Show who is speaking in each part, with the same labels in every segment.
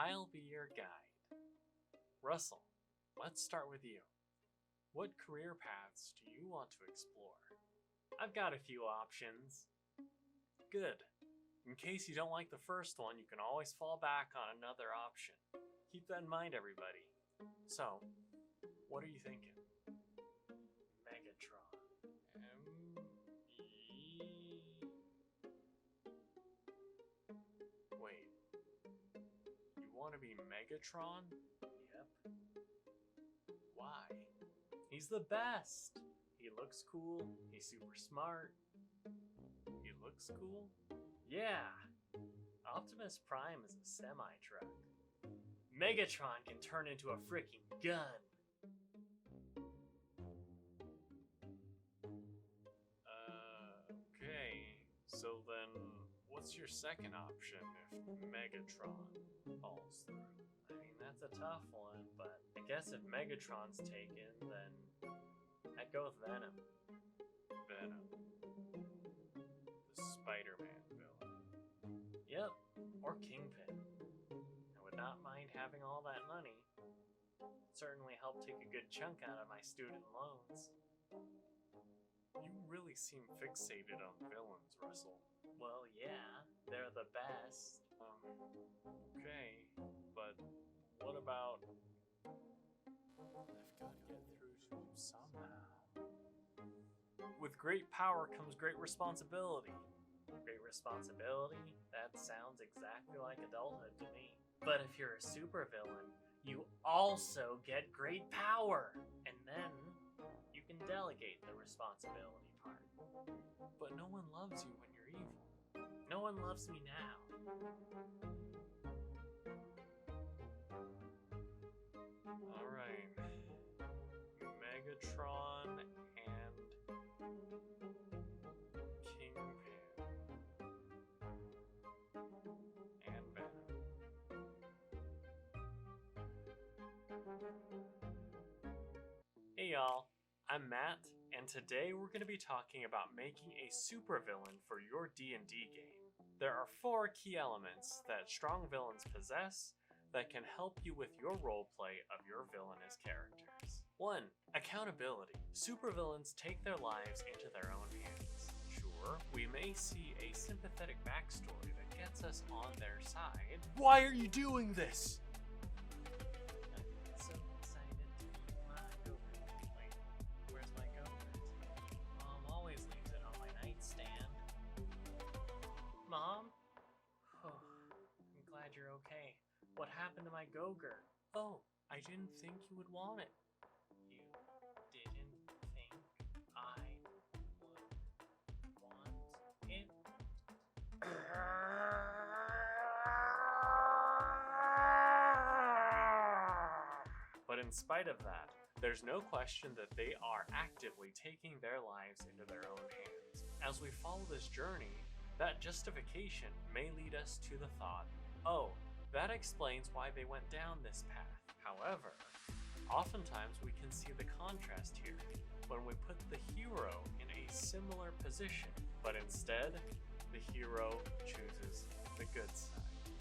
Speaker 1: I'll be your guide. Russell, let's start with you. What career paths do you want to explore? I've got a few options. Good. In case you don't like the first one, you can always fall back on another option. Keep that in mind, everybody. So, what are you thinking? Megatron. Wait. You want to be Megatron? Yep. Why? He's the best! He looks cool, he's super smart. He looks cool? Yeah! Optimus Prime is a semi-truck. Megatron can turn into a freaking gun! Okay. So then, what's your second option if Megatron falls through? I mean, that's a tough one, but I guess if Megatron's taken, then I'd go with Venom. Venom. The Spider-Man villain. Yep, or Kingpin. I would not mind having all that money. It'd certainly help take a good chunk out of my student loans. You really seem fixated on villains, Russell. Well, yeah, they're the best. Okay, but what about... I've got to get through to him somehow. With great power comes great responsibility. Great responsibility? That sounds exactly like adulthood to me. But if you're a supervillain, you also get great power! And then you can delegate the responsibility part. But no one loves you when you're evil. No one loves me now. Alright. Megatron and Kingpin. And Venom. Hey y'all, I'm Matt, and today we're going to be talking about making a supervillain for your D&D game. There are 4 key elements that strong villains possess that can help you with your roleplay of your villainous characters. 1. Accountability. Supervillains take their lives into their own hands. Sure, we may see a sympathetic backstory that gets us on their side. Why are you doing this? I'm so excited to eat my yogurt. Wait, where's my yogurt? Mom always leaves it on my nightstand. Mom? Oh, I'm glad you're okay. What happened to my Go-Gurt? Oh, I didn't think you would want it. You didn't think I would want it? But in spite of that, there's no question that they are actively taking their lives into their own hands. As we follow this journey, that justification may lead us to the thought, oh, that explains why they went down this path. However, oftentimes we can see the contrast here when we put the hero in a similar position, but instead, the hero chooses the good side.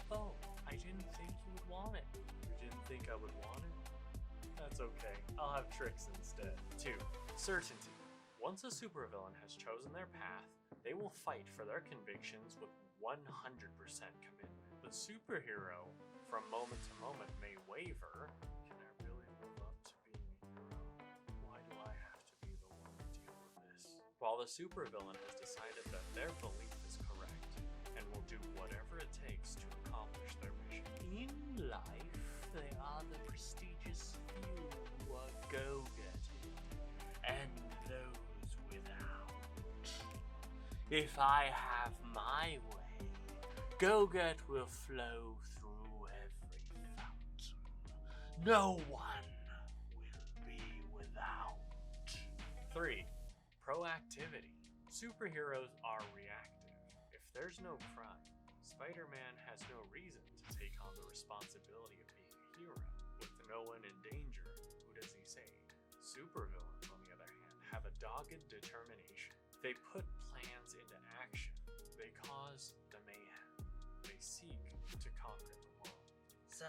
Speaker 1: Oh, I didn't think you would want it. You didn't think I would want it? That's okay, I'll have tricks instead. 2. Certainty. Once a supervillain has chosen their path, they will fight for their convictions with 100% commitment. The superhero, from moment to moment, may waver. Can I really live up to being a hero? Why do I have to be the one to deal with this? While the supervillain has decided that their belief is correct and will do whatever it takes to accomplish their mission. In life, they are the prestigious few who are go-getting, and those without. If I have my way, Go-Get will flow through every fountain. No one will be without. 3. Proactivity. Superheroes are reactive. If there's no crime, Spider-Man has no reason to take on the responsibility of being a hero. With no one in danger, who does he save? Supervillains, on the other hand, have a dogged determination. They put plans into action. They cause the mayhem. They seek to conquer the world. So,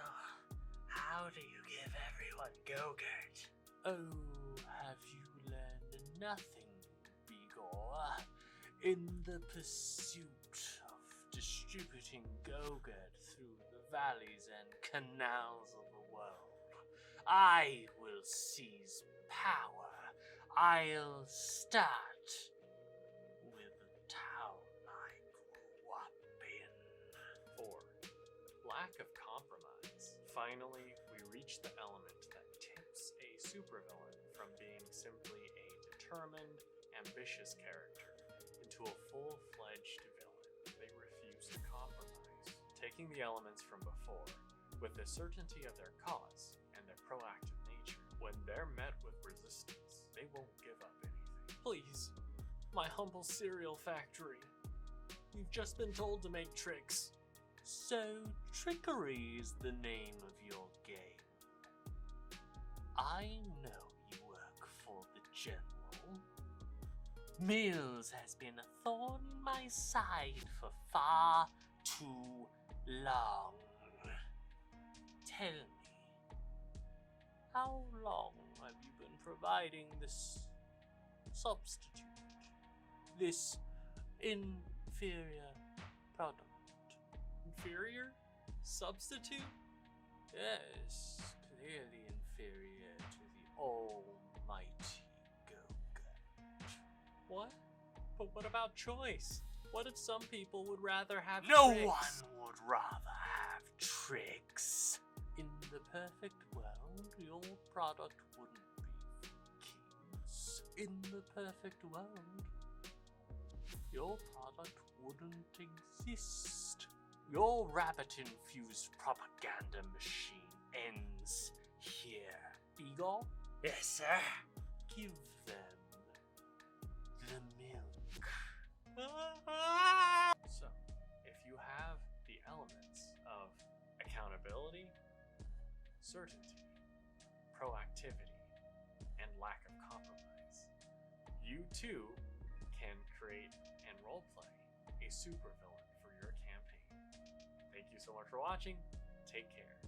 Speaker 2: How do you give everyone Go-Gurt? Oh, have you learned nothing, Igor? In the pursuit of distributing Go-Gurt through the valleys and canals of the world, I will seize power. I'll start with the town I grew up in.
Speaker 1: 4. Lack of compromise. Finally, we reach the element that tips a supervillain from being simply a determined, ambitious character into a full-fledged villain. They refuse to compromise, taking the elements from before with the certainty of their cause and their proactive nature. When they're met with resistance, they won't give up anything. Please, my humble cereal factory. We've just been told to make tricks.
Speaker 2: So, trickery is the name of your game. I know you work for the General. Mills has been a thorn in my side for far too long. Tell me, how long have you been providing this substitute? This inferior product?
Speaker 1: Inferior? Substitute?
Speaker 2: Yes, clearly inferior to the almighty Go-Gurt.
Speaker 1: What? But what about choice? What if some people would rather have
Speaker 2: No
Speaker 1: tricks?
Speaker 2: one would rather have tricks. In the perfect world, your product wouldn't be for kings. In the perfect world, your product wouldn't exist. Your rabbit-infused propaganda machine ends here. Igor? Yes, sir? Give them the milk.
Speaker 1: So, if you have the elements of accountability, certainty, proactivity, and lack of compromise, you too can create and roleplay a supervillain for your campaign. Thank you so much for watching. Take care.